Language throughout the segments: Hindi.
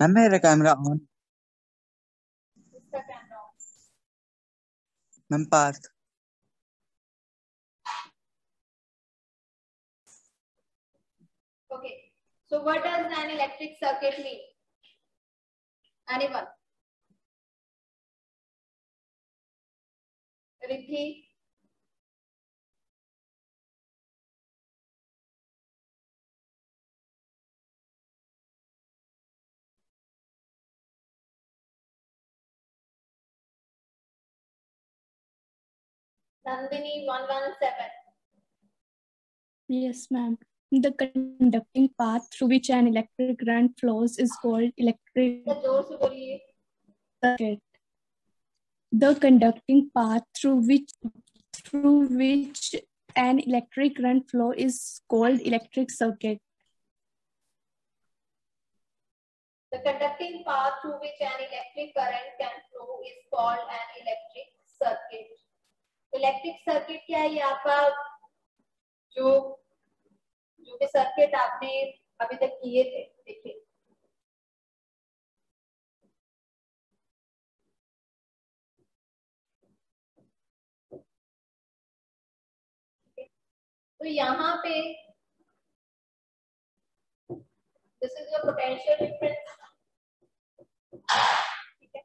मैम मेरा कैमरा ऑन। इसका camera on. Ma'am pass. Okay. So what does an electric circuit mean? Anyone? Riddhi? Nandini 117. Yes, ma'am. The conducting path through which an electric current flows is called electric जोर से बोलिए. circuit. The conducting path through which an electric current flow is called electric circuit. The conducting path through which an electric current can flow is called an electric circuit. Electric circuit क्या है? ये आपका जो भी सर्किट आपने अभी तक किए थे, देखिए तो यहाँ पे this is your potential difference. ठीक है,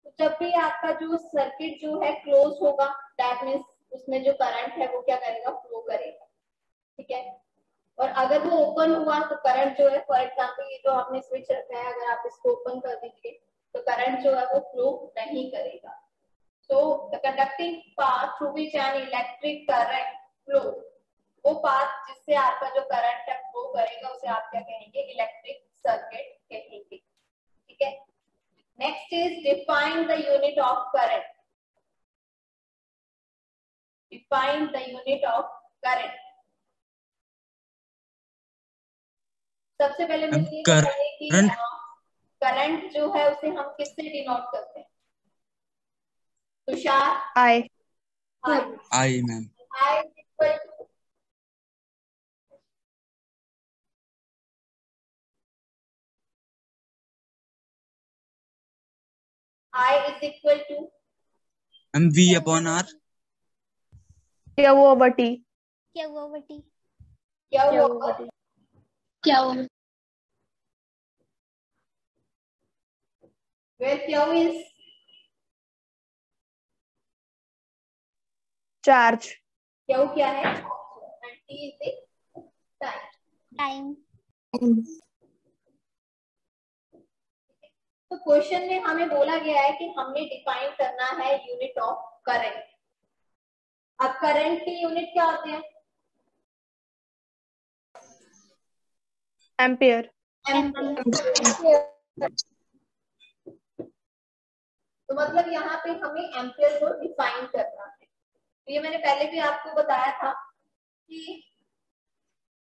तो जब भी आपका जो सर्किट जो है क्लोज होगा, दैट मीन्स उसमें जो करंट है वो क्या करेगा, फ्लो करेगा. ठीक है, और अगर वो ओपन हुआ तो करंट जो है, फॉर एग्जांपल ये जो आपने स्विच रखा है, अगर आप इसको ओपन कर दीजिए तो करंट जो है वो फ्लो नहीं करेगा. So the conducting path through which an electric current flow, वो पाथ जिससे आपका जो करंट है फ्लो करेगा उसे आप क्या कहेंगे, इलेक्ट्रिक सर्किट कहेंगे. ठीक है, next is define the unit of current. Define the unit of current. सबसे पहले मुझे ये बताइए कि करंट जो है उसे हम किससे डिनोट करते हैं? Tushar? I. I ma'am. I is equal to ma'am V upon R. क्या वो ओवर टी. क्या हुआ where Q is charge. Q क्या है and T is the time. तो क्वेश्चन में हमें बोला गया है कि हमने डिफाइन करना है यूनिट ऑफ करंट. अब करंट की यूनिट क्या होते हैं? एम्पियर. तो मतलब यहाँ पे हमें एम्पियर को डिफाइन करना है. तो ये मैंने पहले भी आपको बताया था कि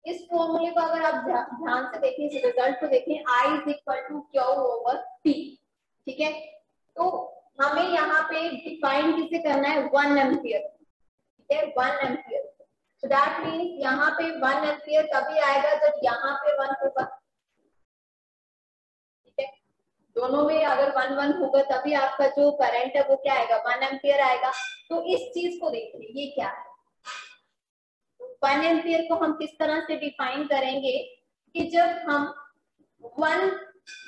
इस फॉर्मूले को अगर आप ध्यान से देखें, इस रिजल्ट को देखें, I is equal to Q over T. ठीक है, तो हमें यहाँ पे डिफाइन किसे करना है, 1 एम्पियर. ठीक है, 1 एम्पियर. सो दैट मीन्स यहाँ पे 1 एम्पियर तभी आएगा जब यहाँ पे 1 होगा. ठीक है, दोनों में अगर 1 1 होगा तभी आपका जो करंट है वो क्या आएगा, 1 एम्पियर आएगा. तो इस चीज को देखिए, ये क्या है, 1 एम्पियर को हम किस तरह से डिफाइन करेंगे कि जब हम 1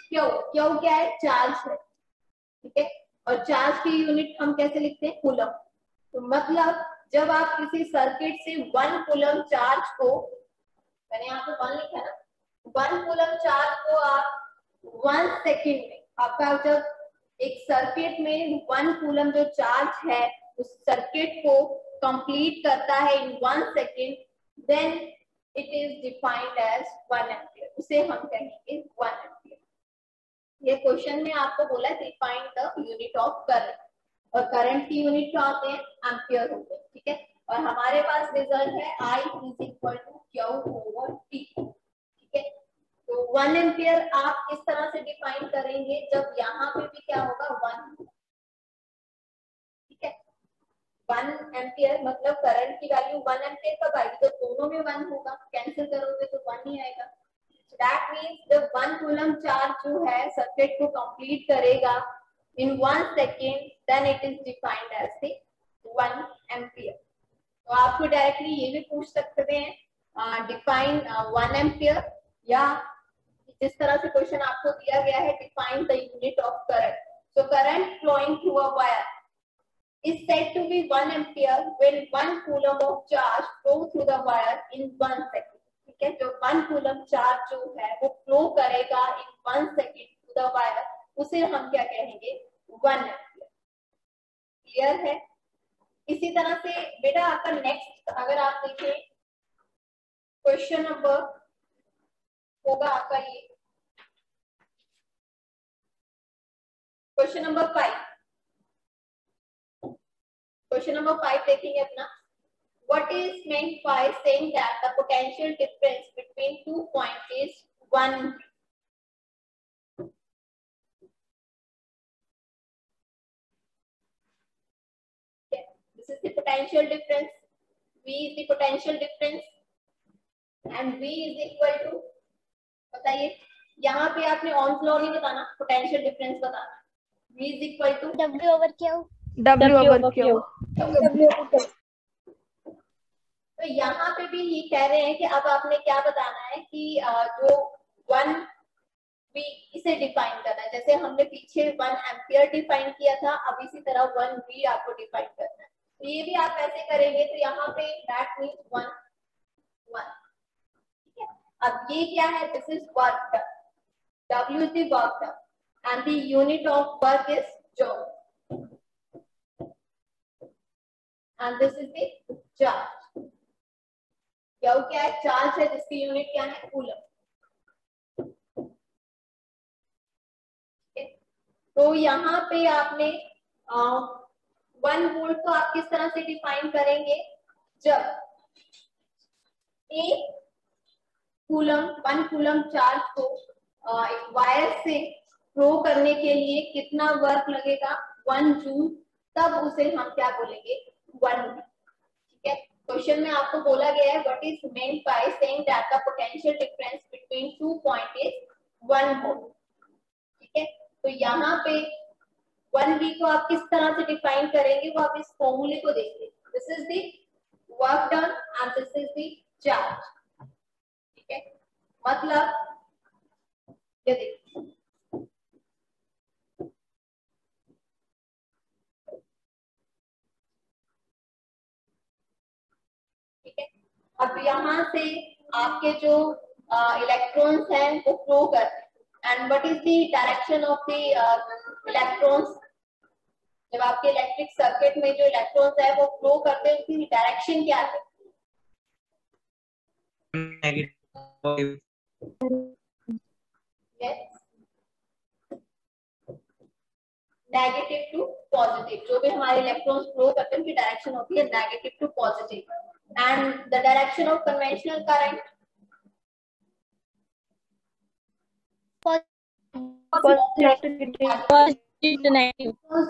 क्यू क्या है, चार्ज है. ठीक है, और चार्ज की यूनिट हम कैसे लिखते हैं, कूलम. तो मतलब जब आप किसी सर्किट से 1 कूलम चार्ज को, मैंने यहाँ पे 1 लिखा ना, 1 कूलम चार्ज को आप 1 सेकेंड में, आपका जब एक सर्किट में 1 कूलम जो चार्ज है उस सर्किट को कंप्लीट करता है in 1 second, then it is defined as 1 ampere. उसे हम कहेंगे 1 एम्पियर. ये क्वेश्चन में आपको बोला है define the unit of current, और करंट की यूनिट क्या होते हैं, एम्पियर होते हैं. ठीक है, और हमारे पास रिजल्ट है I is equal to Q over T. ठीक है, तो 1 एम्पियर आप इस तरह से डिफाइन करेंगे जब यहाँ पे भी क्या होगा, 1. ठीक है, 1 एम्पियर मतलब करंट की वैल्यू 1 एम्पियर कब आएगी, तो दोनों में 1 होगा. कैंसिल करोगे तो 1 ही आएगा. दैट मीन्स जब 1 कूलम चार्ज जो है सर्किट को कंप्लीट करेगा in 1 second, then it is defined as the 1 ampere. तो आपको डायरेक्टली ये भी पूछ सकते हैं डिफाइन 1 एम्पियर, या जिस तरह से क्वेश्चन आपको दिया गया है define the unit of current. So current flowing through a wire is said to be 1 ampere when 1 coulomb of charge flow through the wire in 1 second। ठीक है, जो 1 coulomb चार्ज जो है वो फ्लो करेगा in 1 second through the wire, उसे हम क्या कहेंगे, 1 एम्पियर। क्लियर है? इसी तरह से बेटा आपका नेक्स्ट अगर आप देखें क्वेश्चन नंबर होगा आपका ये क्वेश्चन नंबर 5। क्वेश्चन नंबर 5 देखेंगे अपना। What is meant by saying that the potential difference between 2 points is 1? Okay. This is the potential difference. V is the potential difference and V is equal to, बताइए यहाँ पे आपने ऑन लॉ नहीं बताना, पोटेंशियल डिफरेंस बताना। V is equal to W over Q। W over Q। तो यहाँ पे भी ये कह रहे हैं कि अब आपने क्या बताना है कि जो 1 V इसे डिफाइन करना है, जैसे हमने पीछे 1 एम्पियर डिफाइन किया था, अब इसी तरह 1 V आपको डिफाइन करना है। तो ये भी आप ऐसे करेंगे, तो यहाँ पे दैट मीन्स 1 1। ठीक है, अब ये क्या है, this is work done, W is the work done and the unit of work is joule and this is the charge। क्या है, चार्ज है जिसकी यूनिट क्या है, कूलम। तो यहाँ पे आपने 1 वोल्ट को आप किस तरह से डिफाइन करेंगे, जब एक कूलम 1 कूलम चार्ज को एक वायर से फ्लो करने के लिए कितना वर्क लगेगा, 1 जूल, तब उसे हम क्या बोलेंगे, 1 V। ठीक है, क्वेश्चन में आपको बोला गया है what is meant by saying that the potential difference between 2 point is 1 volt. ठीक है, तो यहाँ पे 1 V को आप किस तरह से डिफाइन करेंगे, वो आप इस फॉर्मूले को देखिए। This is the work done and this is the charge. ठीक है, मतलब ये देखिए, ठीक है, अब यहाँ से आपके जो इलेक्ट्रॉन्स हैं वो फ्लो करते हैं and what is the direction of the electrons. जब आपके इलेक्ट्रिक सर्किट में जो इलेक्ट्रॉन्स है वो फ्लो करते हैं, उसकी डायरेक्शन क्या है, नेगेटिव टू पॉजिटिव। जो भी हमारे इलेक्ट्रॉन्स फ्लो करते हैं उनकी डायरेक्शन होती है negative to positive. And the direction of conventional current,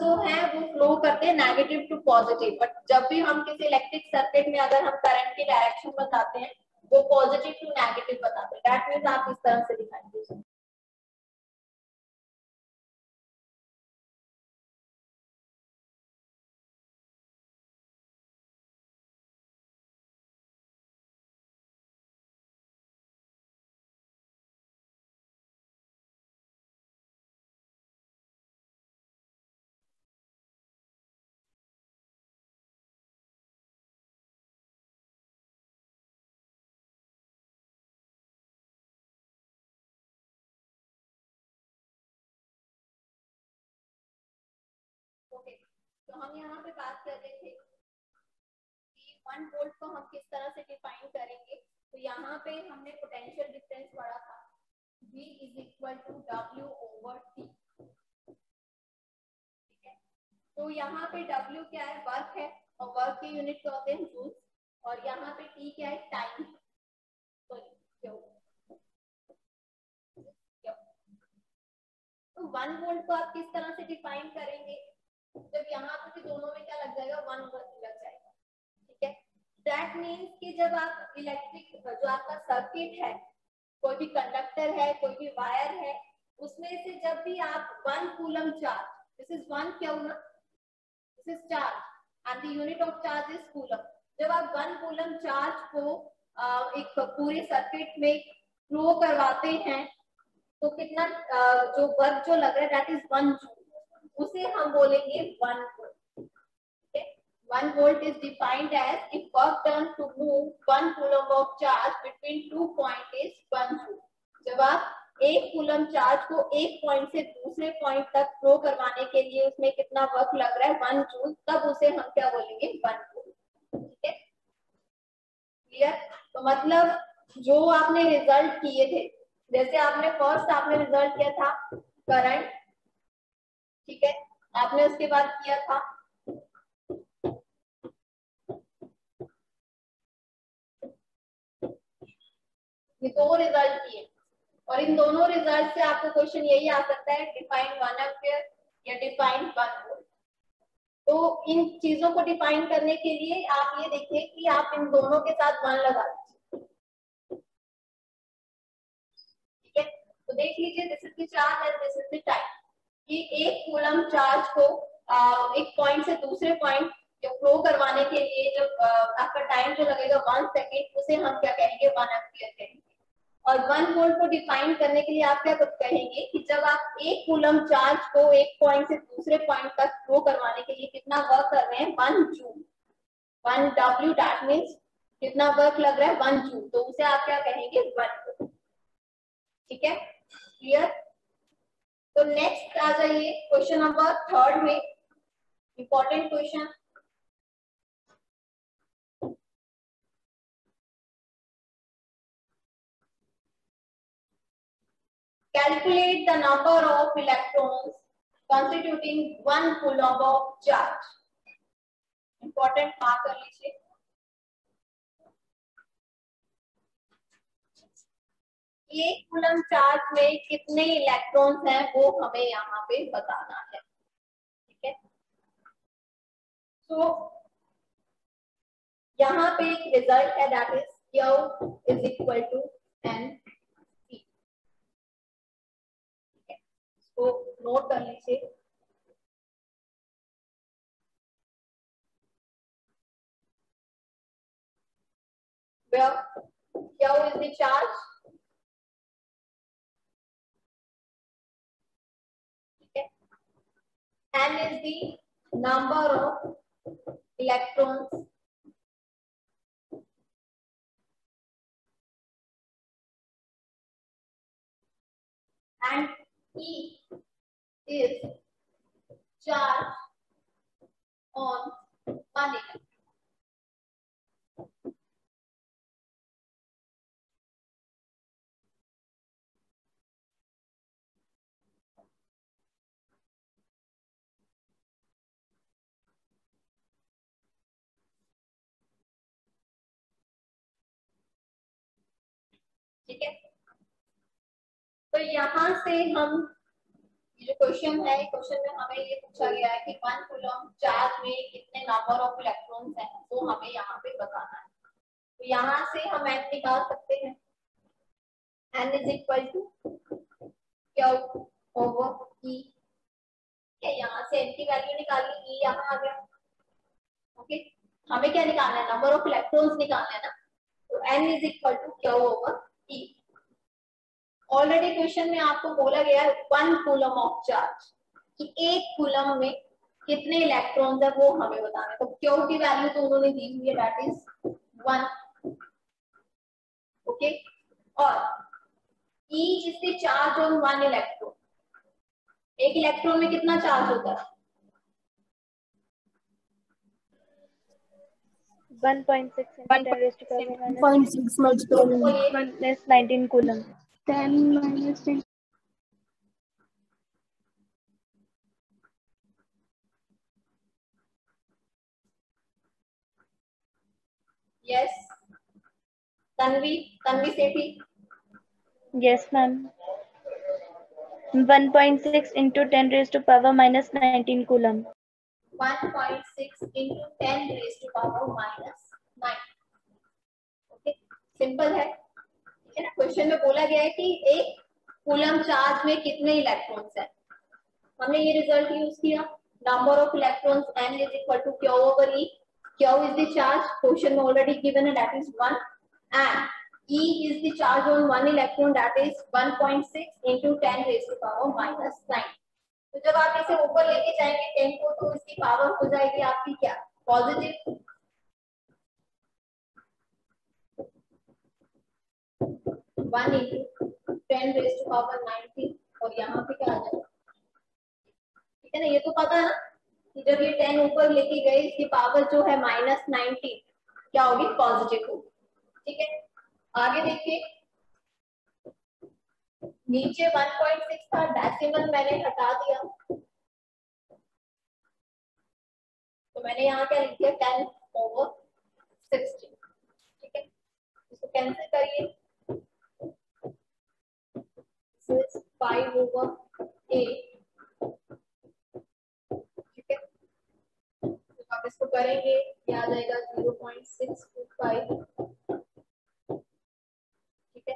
जो है वो फ्लो करते हैं नेगेटिव टू पॉजिटिव। बट जब भी हम किसी इलेक्ट्रिक सर्किट में अगर हम करंट की डायरेक्शन बताते हैं वो पॉजिटिव टू नेगेटिव बताते हैं। दैट मींस आप इस तरह से दिखाई दीजिए। ओके, तो हम यहाँ पे बात कर रहे थे कि 1 वोल्ट को हम किस तरह से डिफाइन करेंगे। तो यहाँ पे हमने पोटेंशियल डिफरेंस पढ़ा था, V is equal to W over T। ठीक है, तो यहाँ पे W क्या है, वर्क है, और वर्क की यूनिट क्या होते हैं, जूल्स, और यहाँ पे T क्या है, टाइम है। तो 1 वोल्ट को आप किस तरह से डिफाइन करेंगे, जब यहाँ पे भी दोनों में क्या लग जाएगा, 1 वोल्ट लग जाएगा। ठीक है, दैट मीन्स कि जब आप इलेक्ट्रिक जो आपका सर्किट है कोई भी कंडक्टर है, कोई भी वायर है, उसमें से जब भी आप 1 कूलम चार्ज, दिस इज 1 क्या हुआ, this is charge and the unit of charge is coulomb. जब आप 1 कूलम चार्ज को एक पूरे सर्किट में फ्लो करवाते हैं तो कितना जो वर्क जो लग रहा है दैट इज 1 जूल, उसे हम बोलेंगे 1 volt. 1 volt is defined as if work done to move 1 coulomb of charge between 2 points is 1 joule। जब आप 1 कूलम चार्ज को एक पॉइंट से दूसरे पॉइंट तक फ्लो करवाने के लिए उसमें कितना वर्क लग रहा है 1 जूल, तब उसे हम क्या बोलेंगे 1 वोल्ट। ठीक है, क्लियर। तो मतलब जो आपने रिजल्ट किए थे, जैसे आपने फर्स्ट आपने रिजल्ट किया था करंट, ठीक है, आपने उसके बाद किया था ये दो रिजल्ट किए, और इन दोनों रिजल्ट से आपको क्वेश्चन यही आ सकता है डिफाइन 1 एम्पियर या डिफाइन 1 वोल्ट। तो इन चीजों को डिफाइन करने के लिए आप ये देखिए कि आप इन दोनों के साथ 1 लगा दीजिए। ठीक है, तो देख लीजिए this is the charge and this is the time, कि 1 कूलम चार्ज को एक पॉइंट से दूसरे पॉइंट फ्लो करवाने के लिए जब आपका टाइम जो लगेगा 1 सेकेंड, उसे हम क्या कहेंगे 1 एम्पियर कहेंगे। और 1 वोल्ट को डिफाइन करने के लिए आप क्या कहेंगे कि जब आप 1 कूलम चार्ज को एक पॉइंट से दूसरे पॉइंट तक फ्लो करवाने के लिए कितना वर्क कर रहे हैं 1 जूल, 1 W, दैट मींस कितना वर्क लग रहा है 1 जूल, तो उसे आप क्या कहेंगे 1 वोल्ट। ठीक है, क्लियर। तो नेक्स्ट आ जाइए क्वेश्चन नंबर 3 में, important question. Calculate the number of electrons constituting 1 coulomb of charge। Important mark कर लीजिए। एक कूलम चार्ज में कितने इलेक्ट्रॉन्स हैं वो हमें यहाँ पे बताना है। ठीक है, तो यहाँ पे एक रिजल्ट है that is Q is equal to N। तो नोट कर लीजिए। Where Q is the charge, okay, N is the number of electrons, and E is charge on 1 electron। ठीक है, तो यहाँ से हम ये जो क्वेश्चन है, क्वेश्चन में हमें ये पूछा गया है कि 1 कूलम चार्ज में कितने नंबर ऑफ इलेक्ट्रॉन्स हैं, वो हमें यहाँ पे बताना है। तो यहाँ से हम n निकाल सकते हैं, n is equal to Q over E। यहाँ से n की वैल्यू निकाली, E यहाँ आ गया। ओके, हमें क्या निकालना है, नंबर ऑफ इलेक्ट्रॉन्स निकालना है ना, तो n is equal to Q over E। Already question में आपको बोला गया है 1 कूलम ऑफ चार्ज, कि एक कूलम में कितने इलेक्ट्रॉन्स है वो हमें बताना है। तो क्यू की वैल्यू तो उन्होंने दी हुई है दैट इज 1। ओके, और E is the charge on 1 electron. एक इलेक्ट्रॉन में कितना चार्ज होता है 1.6 into 10 raised to power minus 0.6 multiplied minus 19 coulomb। 10 minus 10. Yes Tanvi Sethi. Yes, ma'am. 1.6 into 10 raised to power minus 19 coulomb। 1.6 into 10 raised to power minus 9। Okay, simple है, ठीक है ना, क्वेश्चन में बोला गया है कि एक कूलम चार्ज में कितने इलेक्ट्रॉन्स हैं, हमने ये रिजल्ट यूज किया, number of electrons n is equal to q over e, q is the charge, question में ऑलरेडी गिवन है that is 1, and e is the charge on 1 electron that is 1.6 into 10 raised to power minus 9। तो जब आप इसे ऊपर लेके जाएंगे 10 को तो इसकी पावर हो जाएगी आपकी क्या, positive, 1 into 10 raised to power 19, और यहाँ पे क्या आ जाएगा, ठीक है ना, ये तो पता है ना कि जब ये 10 ऊपर लेके गए इसकी पावर जो है -19 क्या होगी, पॉजिटिव होगी। ठीक है, आगे देखिए, नीचे 1.6 था, डेसिमल मैंने हटा दिया, तो मैंने यहाँ क्या लिख दिया 10 over 60। ठीक है, इसको कैंसिल करिए, 5 over 8। ठीक है, तो आप इसको करेंगे, ये आ जाएगा 0.625। ठीक है,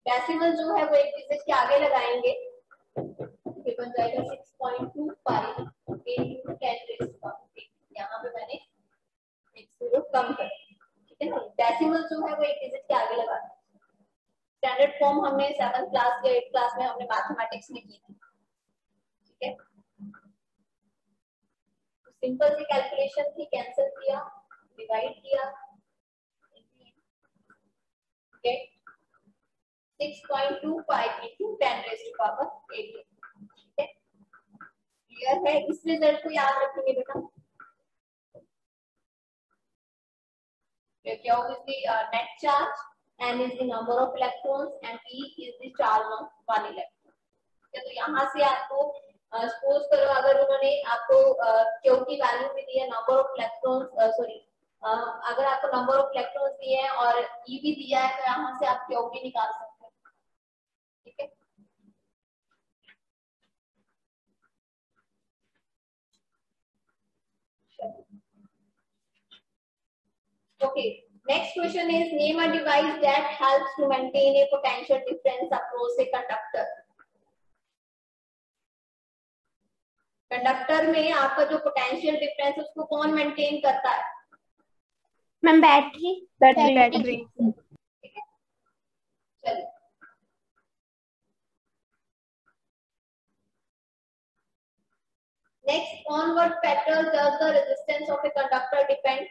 डेसिमल जो है वो एक डिजिट के आगे लगाएंगे, ये बन जाएगा 6.25 into 10 raised to power 8। यहाँ पे मैंने एक जीरो कम कर, ठीक है ना, डेसिमल जो है वो एक डिजिट के आगे लगा। स्टैंडर्ड फॉर्म हमने 7th क्लास या 8th क्लास में हमने मैथमेटिक्स में की थी। ठीक है, तो सिंपल सी कैलकुलेशन थी, कैंसिल किया, डिवाइड किया, gate 6.25 into 10 raised to power 8। ठीक है, क्लियर है, इस रिजल्ट को याद रखेंगे बेटा। Q is the net charge, n is the number of electrons, and E is the charge on one electron। ठीक है, तो यहाँ से आपको सपोज करो अगर उन्होंने आपको Q की वैल्यू भी दी है, नंबर ऑफ इलेक्ट्रॉन्स, सॉरी अगर आपको नंबर ऑफ इलेक्ट्रॉन्स दिए हैं और E भी दिया है, तो यहाँ से आप Q भी निकाल सकते हैं। ठीक है, okay, next question is name a device that helps to maintain a potential difference across a conductor। Conductor में आपका जो पोटेंशियल डिफरेंस है उसको कौन मेंटेन करता है, मैम बैटरी। बैटरी। ठीक है, चलिए next, on what factor does the resistance of a conductor depend.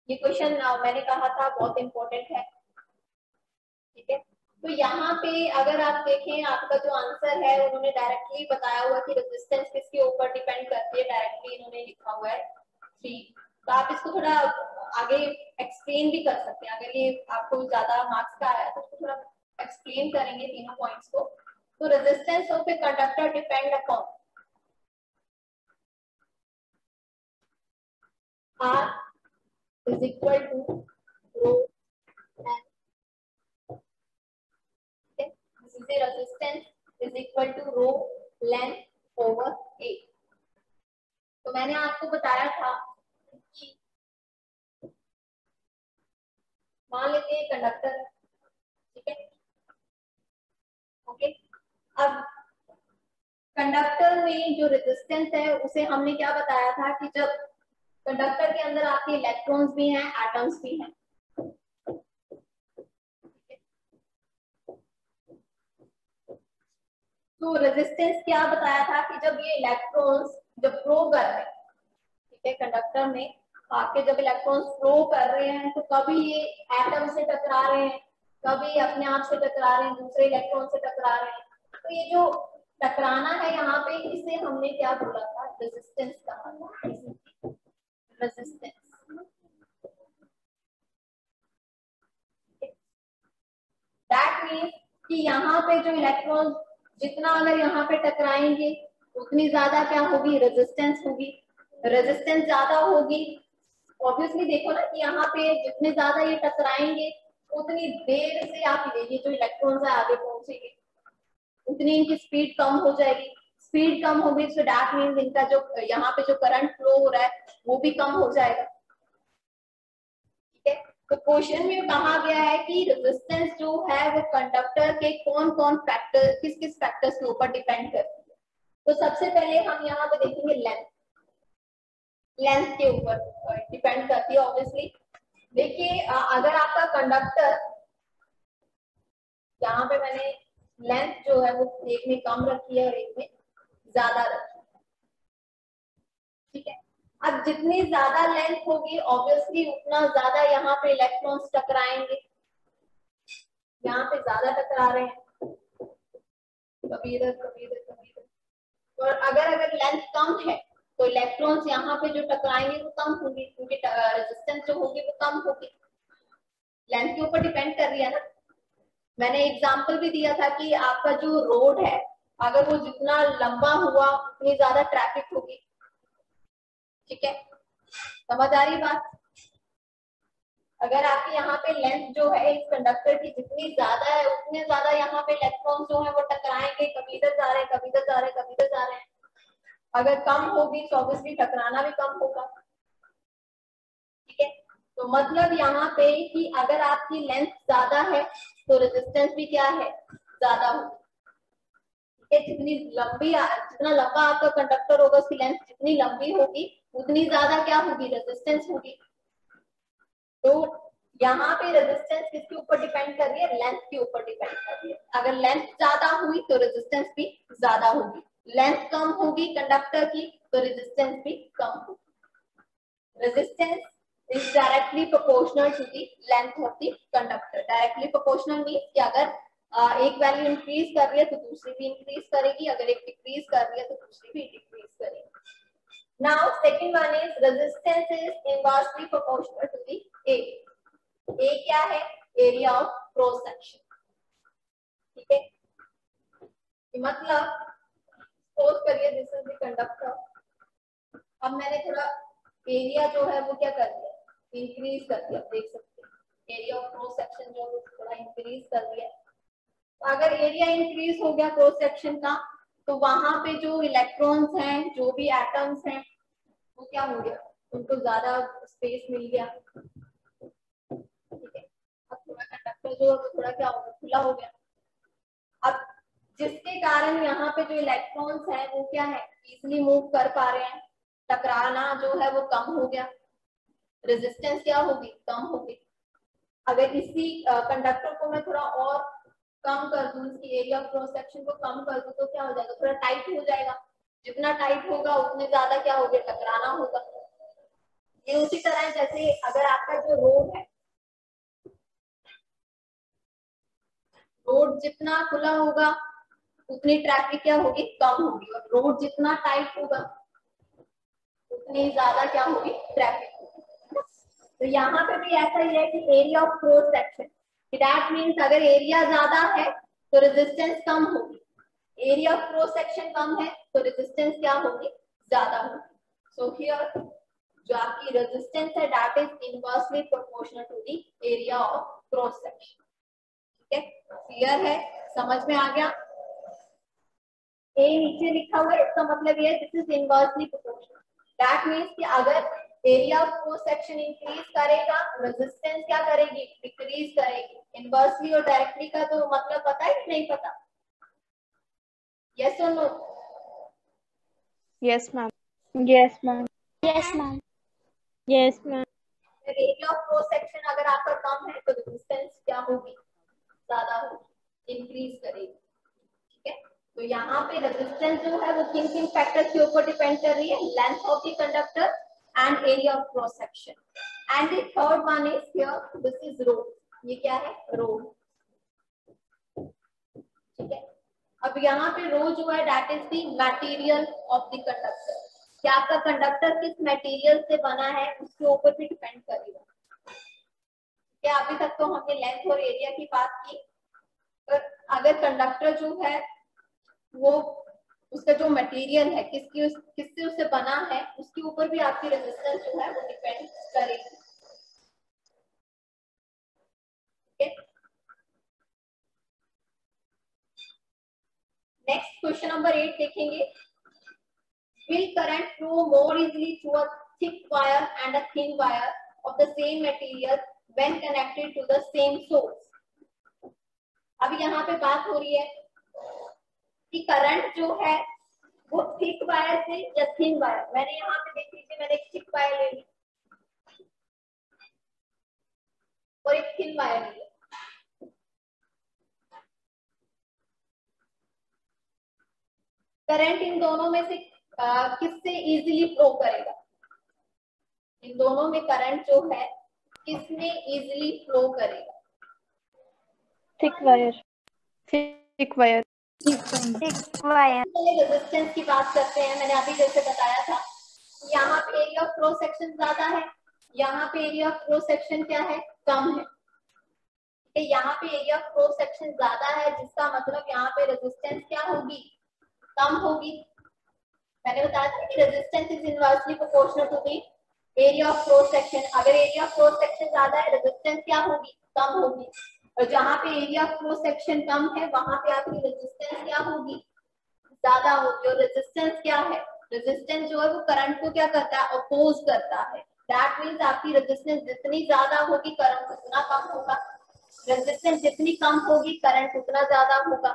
ये क्वेश्चन मैंने कहा था बहुत इंपॉर्टेंट है। ठीक है, तो यहाँ पे अगर आप देखें आपका जो आंसर है उन्होंने डायरेक्टली बताया हुआ कि रेजिस्टेंस किसके ऊपर डिपेंड करती है, डायरेक्टली इन्होंने लिखा हुआ है 3। तो आप इसको थोड़ा आगे एक्सप्लेन भी कर सकते हैं, अगर ये आपको ज्यादा मार्क्स का आया तो इसको थोड़ा एक्सप्लेन करेंगे तीनों पॉइंट्स को। तो resistance of a conductor depend upon R is equal to rho n। This is the resistance is equal to rho length over A। तो मैंने आपको बताया था कि मान लेते हैं कंडक्टर, ठीक है, ओके, अब कंडक्टर में जो रेजिस्टेंस है उसे हमने क्या बताया था कि जब कंडक्टर के अंदर आपके इलेक्ट्रॉन्स भी हैं, एटम्स भी हैं, तो रेजिस्टेंस क्या बताया था कि जब ये इलेक्ट्रॉन्स जब फ्लो कर रहे हैं, ठीक है, कंडक्टर में आपके जब इलेक्ट्रॉन्स फ्लो कर रहे हैं तो कभी ये एटम से टकरा रहे हैं, कभी अपने आप से टकरा रहे हैं, दूसरे इलेक्ट्रॉन से टकरा रहे हैं। तो ये जो टकराना है यहाँ पे, इसे हमने क्या बोला था, रेजिस्टेंस कहा था, रेजिस्टेंस। दैट मीन्स कि यहाँ पे जो इलेक्ट्रॉन जितना अगर यहाँ पे टकराएंगे उतनी ज्यादा क्या होगी, रेजिस्टेंस होगी। रेजिस्टेंस ज्यादा होगी, ऑब्वियसली देखो ना कि यहाँ पे जितने ज्यादा ये टकराएंगे उतनी देर से आप ये जो इलेक्ट्रॉन्स है आगे पहुंचेंगे, उतनी इनकी स्पीड कम हो जाएगी। स्पीड कम होगी तो दैट मीन्स इनका जो यहाँ पे जो करंट फ्लो हो रहा है वो भी कम हो जाएगा। ठीक है, तो क्वेश्चन में कहा गया है कि रेजिस्टेंस जो है वो कंडक्टर के कौन कौन फैक्टर, किस किस फैक्टर्स के ऊपर डिपेंड करती है। तो सबसे पहले हम यहाँ पे देखेंगे लेंथ, लेंथ के ऊपर डिपेंड करती है ऑब्वियसली। देखिए अगर आपका कंडक्टर, यहाँ पे मैंने लेंथ जो है वो एक में कम रखी है और एक में ज्यादा रखी है, ठीक है। अब जितनी ज्यादा लेंथ होगी ऑब्वियसली उतना ज्यादा यहाँ पे इलेक्ट्रॉन्स टकराएंगे, यहाँ पे ज्यादा टकरा रहे हैं, कभी इधर कभी इधर कभी इधर। और अगर लेंथ कम है तो इलेक्ट्रॉन्स यहाँ पे जो टकराएंगे वो कम होंगे, क्योंकि रेजिस्टेंस जो होगी वो कम होगी, लेंथ के ऊपर डिपेंड कर रही है ना। मैंने एग्जांपल भी दिया था कि आपका जो रोड है अगर वो जितना लंबा हुआ उतनी ज्यादा ट्रैफिक होगी, ठीक है, समझ आ रही बात। अगर आपकी यहाँ पे लेंथ जो है इस कंडक्टर की जितनी ज्यादा है उतने ज्यादा यहाँ पे इलेक्ट्रॉन जो है वो टकराएंगे, कभी इधर जा रहे हैं कभी इधर जा रहे हैं कभी इधर जा रहे हैं। अगर कम होगी तो ऑब्वियसली टकराना भी कम होगा, ठीक है। तो मतलब यहाँ पे कि अगर आपकी लेंथ ज्यादा है तो रेजिस्टेंस भी क्या है, ज्यादा होगी, ठीक है। जितना लंबा आपका कंडक्टर होगा उसकी लेंथ जितनी लंबी होगी उतनी ज्यादा क्या होगी, रेजिस्टेंस होगी। तो यहाँ पे रेजिस्टेंस किसके ऊपर डिपेंड कर रही है, लेंथ के ऊपर डिपेंड कर रही है। अगर लेंथ ज्यादा हुई तो रेजिस्टेंस भी ज्यादा होगी, लेंथ कम होगी कंडक्टर की तो रेजिस्टेंस भी कम होगी। Resistance is directly proportional to the length of the conductor. Directly proportional means कि अगर एक वैल्यू इंक्रीज कर रही है तो दूसरी भी इंक्रीज करेगी, अगर एक डिक्रीज कर रही है तो दूसरी भी डिक्रीज करेगी। Now second one is resistance is inversely proportional to the area. A क्या है, area of cross section, ठीक है। मतलब सपोज करिए दिस इज द कंडक्टर, अब मैंने थोड़ा एरिया जो है वो क्या कर दिया, इंक्रीज कर दिया, देख सकते हैं एरिया ऑफ क्रॉस सेक्शन जो है थोड़ा इंक्रीज कर दिया। तो अगर एरिया इंक्रीज हो गया क्रॉस सेक्शन का तो वहां पे जो इलेक्ट्रॉन्स हैं, जो भी एटम्स हैं वो क्या हो गया, उनको ज्यादा स्पेस मिल गया, ठीक है। अब थोड़ा कंडक्टर जो है वो थोड़ा क्या हो गया, खुला हो गया। अब जिसके कारण यहाँ पे जो इलेक्ट्रॉन्स हैं वो क्या है, इजिली मूव कर पा रहे हैं, टकराना जो है वो कम हो गया, रेजिस्टेंस क्या होगी, कम होगी। अगर इसी कंडक्टर को मैं थोड़ा और कम कर दूं, इसकी एरिया ऑफ क्रॉस सेक्शन को कम कर दूं तो क्या हो जाएगा, थोड़ा टाइट हो जाएगा, जितना टाइट होगा उतने ज्यादा क्या होगा, टकराना होगा। ये उसी तरह जैसे अगर आपका जो रोड है, रोड जितना खुला होगा उतनी ट्रैफिक क्या होगी, कम होगी, और रोड जितना टाइट होगा उतनी ज्यादा क्या होगी, ट्रैफिक होगी। तो यहाँ पे भी ऐसा ही है कि area of cross section, that means अगर एरिया ज्यादा है तो रेजिस्टेंस कम होगी, एरिया ऑफ क्रॉस सेक्शन कम है तो रेजिस्टेंस क्या होगी, ज्यादा होगी। सो हियर जो आपकी रेजिस्टेंस है that is inversely proportional to the area of cross section, ठीक है। क्लियर है, समझ में आ गया। ए नीचे लिखा हुआ है, इसका मतलब ये this is inversely proportional, that means कि अगर area of cross section increase करेगा रेजिस्टेंस क्या करेगी, डिक्रीज करेगी। इनवर्सली और डायरेक्टली का तो मतलब पता है कि नहीं पता, यस और no? Yes, ma'am. Yes, ma'am. Yes, ma'am. Yes, ma'am. Area of cross section अगर आपका कम है तो रेजिस्टेंस क्या होगी, ज्यादा होगी, इंक्रीज करेगी, ठीक है। तो यहाँ पे रेजिस्टेंस जो है वो किन किन फैक्टर्स के ऊपर डिपेंड कर रही है, length of the conductor and area of cross section. And the third one is here this is rho, ये क्या है, रो, ठीक है। अब यहाँ पे रो जो है that is the material of the conductor, क्या आपका कंडक्टर किस मटेरियल से बना है उसके ऊपर भी डिपेंड करेगा। क्या अभी तक तो हमने लेंथ और एरिया की बात की, पर अगर कंडक्टर जो है वो उसका जो मटेरियल है किससे उससे बना है उसके ऊपर भी आपकी रेजिस्टेंस जो है वो डिपेंड करेगी, ठीक है। नेक्स्ट क्वेश्चन नंबर 8 देखेंगे। Will current flow more easily through a thick wire and a thin wire of the same material when connected to the same source। अब यहाँ पे बात हो रही है कि करंट जो है वो थिक वायर से या थिन वायर, मैंने यहाँ पे देख लीजिए मैंने एक थिक वायर ले ली और एक थिन वायर ले ली। करंट इन दोनों में से किससे इजीली फ्लो करेगा? इन दोनों में करंट जो है किसमें इजीली फ्लो करेगा? Thick wire. thick wire. पहले रेजिस्टेंस की बात करते हैं। मैंने अभी जैसे बताया था यहाँ पे एरिया ऑफ क्रॉस सेक्शन ज्यादा है, यहाँ पे एरिया ऑफ क्रॉस सेक्शन क्या है? कम है। यहाँ पे एरिया ऑफ क्रॉस सेक्शन ज्यादा है जिसका मतलब यहाँ पे रेजिस्टेंस क्या होगी? कम होगी। मैंने बताया था कि resistance is inversely proportional to the area of cross section. अगर एरिया ऑफ क्रॉस सेक्शन ज्यादा है रेजिस्टेंस क्या होगी? कम होगी। और जहाँ पे एरिया ऑफ क्रॉस सेक्शन कम है वहां पे आपकी रेजिस्टेंस क्या होगी? ज्यादा होगी। और रेजिस्टेंस क्या है? रेजिस्टेंस जो है वो करंट को क्या करता है? अपोज करता है। दैट मींस आपकी रेजिस्टेंस जितनी ज्यादा होगी करंट उतना कम होगा, रेजिस्टेंस जितनी कम होगी करंट उतना ज्यादा होगा।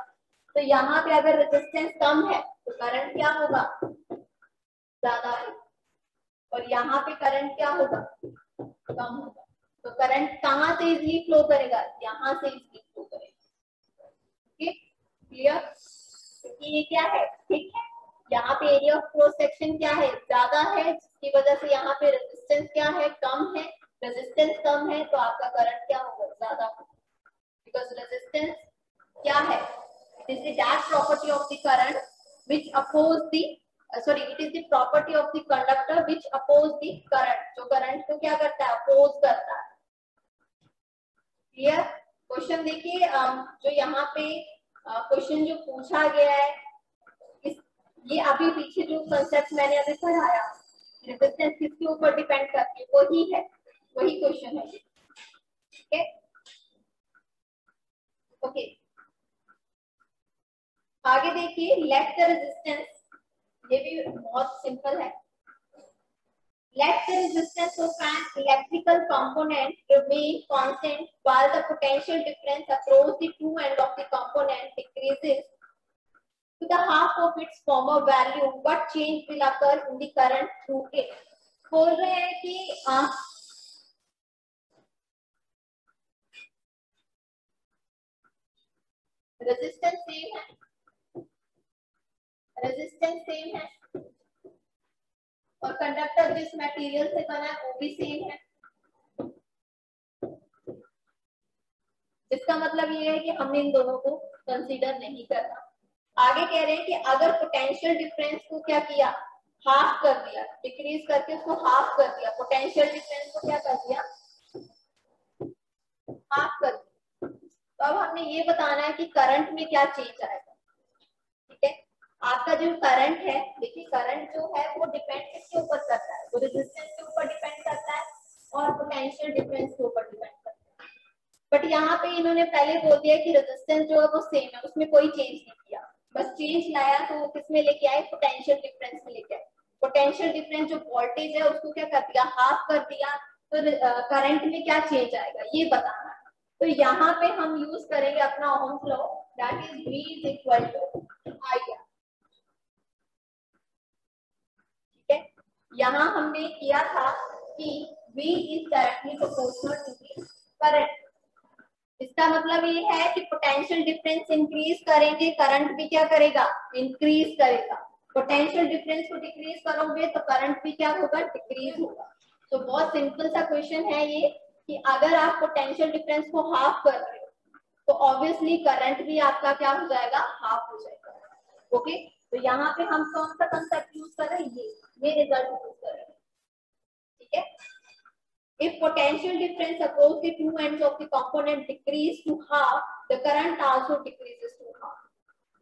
तो यहाँ पे अगर रेजिस्टेंस कम है तो करंट क्या होगा? ज्यादा होगा। और यहाँ पे करंट क्या होगा? कम होगा। तो करंट कहाँ से इजीली फ्लो करेगा? यहाँ से इजीली फ्लो करेगा। क्लियर? ये क्या है? ठीक है। यहाँ पे एरिया ऑफ क्रॉस सेक्शन क्या है? ज्यादा है, जिसकी वजह से यहाँ पे रेजिस्टेंस क्या है? कम है। रेजिस्टेंस कम है तो आपका करंट क्या होगा? ज्यादा होगा। बिकॉज रेजिस्टेंस क्या है? It is the that property of the current which oppose the it is the property of the conductor which oppose the current. जो करंट को क्या करता है? अपोज करता है। क्लियर? क्वेश्चन देखिए, जो यहाँ पे क्वेश्चन जो पूछा गया है ये अभी पीछे जो कंसेप्ट मैंने अभी पढ़ाया रेजिस्टेंस किसके ऊपर डिपेंड करती है वही है, वही क्वेश्चन है। ठीक है, ओके। आगे देखिए, लेट द रेजिस्टेंस, ये भी बहुत सिंपल है। Let the resistance of an electrical component remain constant while the potential difference across the two ends of the component decreases to the half of its former value. What change will occur in the current through it? बोल रहे हैं कि रेजिस्टेंस सेम है, रेजिस्टेंस सेम है और कंडक्टर जिस मटेरियल से बना है वो भी सेम है। इसका मतलब ये है कि हमने इन दोनों को कंसीडर नहीं करना। आगे कह रहे हैं कि अगर पोटेंशियल डिफरेंस को क्या किया? हाफ कर दिया, डिक्रीज करके उसको हाफ कर दिया। पोटेंशियल डिफरेंस को क्या कर दिया? हाफ कर दिया। तो अब हमने ये बताना है कि करंट में क्या चेंज आएगा। ठीक है, आपका जो करंट है, देखिए करंट जो है वो डिपेंड किसके ऊपर करता है? वो रेजिस्टेंस के ऊपर डिपेंड करता है और पोटेंशियल डिफरेंस के ऊपर डिपेंड करता है। बट यहाँ पे इन्होंने पहले बोल दिया कि रेजिस्टेंस जो है वो सेम है, उसमें कोई चेंज नहीं किया। बस चेंज लाया तो वो किसमें लेके आए? पोटेंशियल डिफरेंस में लेके आए। पोटेंशियल डिफरेंस जो वोल्टेज है उसको क्या कर दिया? हाफ कर दिया। तो करंट में क्या चेंज आएगा ये बताना है। तो यहाँ पे हम यूज करेंगे अपना Ohm's law, that is V is equal to IR। यहाँ हमने किया था कि V is directly proportional to the current. इसका मतलब ये है कि पोटेंशियल डिफरेंस इंक्रीज करेंगे, करंट भी क्या करेगा? इंक्रीज करेगा। पोटेंशियल डिफरेंस को डिक्रीज करोगे तो करंट भी क्या होगा? डिक्रीज होगा। तो बहुत सिंपल सा क्वेश्चन है ये कि अगर आप पोटेंशियल डिफरेंस को हाफ कर रहे हो तो ऑब्वियसली करंट भी आपका क्या हो जाएगा? हाफ हो जाएगा। ओके, तो यहाँ पे हम कौन सा कंसेप्ट यूज कर रहे हैं? ये रिजल्ट यूज कर रहे हैं। ठीक है, if potential difference across the two ends of the component decrease to half, the current also decreases to half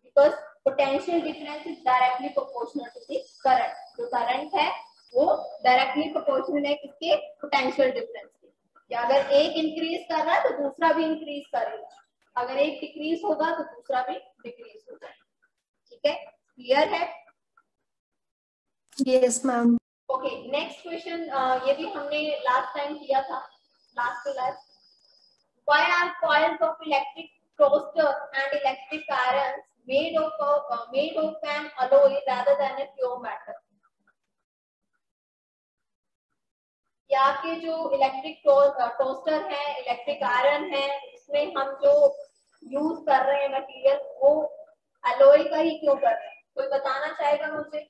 because potential difference is directly proportional to the current। जो current है वो directly proportional है किसके? potential difference के। या अगर एक increase कर रहा है तो दूसरा भी increase करेगा, अगर एक decrease होगा तो दूसरा भी decrease होगा। ठीक है, क्लियर है? Yes, ma'am. Okay, next question, ये भी हमने लास्ट टाइम किया था, last to last. coils of electric toaster and electric irons made of an alloy rather than a pure metal. या आपके जो इलेक्ट्रिक टोस्टर है, इलेक्ट्रिक आयरन है, इसमें हम जो यूज कर रहे हैं मटेरियल वो अलॉय का ही क्यों कर रहे हैं? कोई बताना चाहेगा मुझे?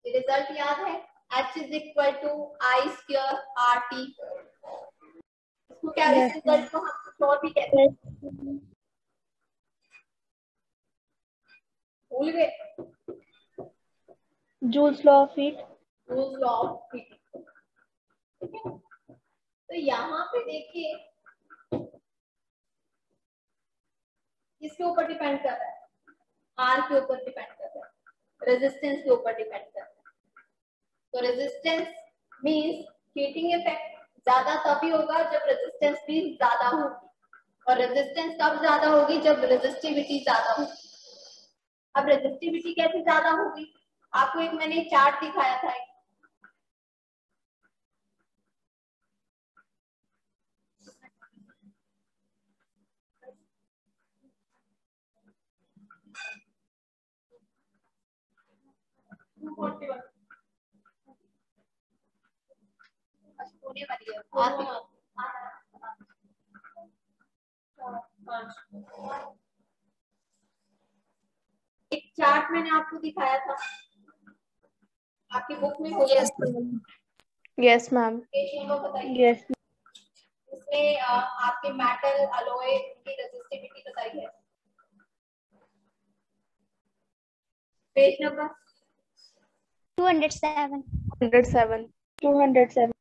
रिजल्ट याद है? H is equal to I square RT. इसको क्या इस रिजल्ट को हम कुछ और भी कहते हैं? भूल गए? Joule's law of heat. Joule's law of heat. ठीक है? तो यहाँ पे देखिए किसके ऊपर डिपेंड कर रहा है? R के ऊपर डिपेंड कर रहा है, रेजिस्टेंस के ऊपर डिपेंड कर रहा है। तो रेजिस्टेंस मींस हीटिंग इफेक्ट ज्यादा तभी होगा जब रेजिस्टेंस भी ज्यादा होगी, और रेजिस्टेंस कब ज्यादा होगी? जब रेजिस्टिविटी ज्यादा होगी। अब रेजिस्टिविटी कैसे ज्यादा होगी? आपको एक मैंने चार्ट दिखाया था, होने वाली है एक चार्ट मैंने आपको दिखाया था, आपकी बुक में होगा। Yes, ma'am. Yes. इसमें आपके मेटल अलॉय की रेजिस्टिविटी बताई है। Page number 207. 207.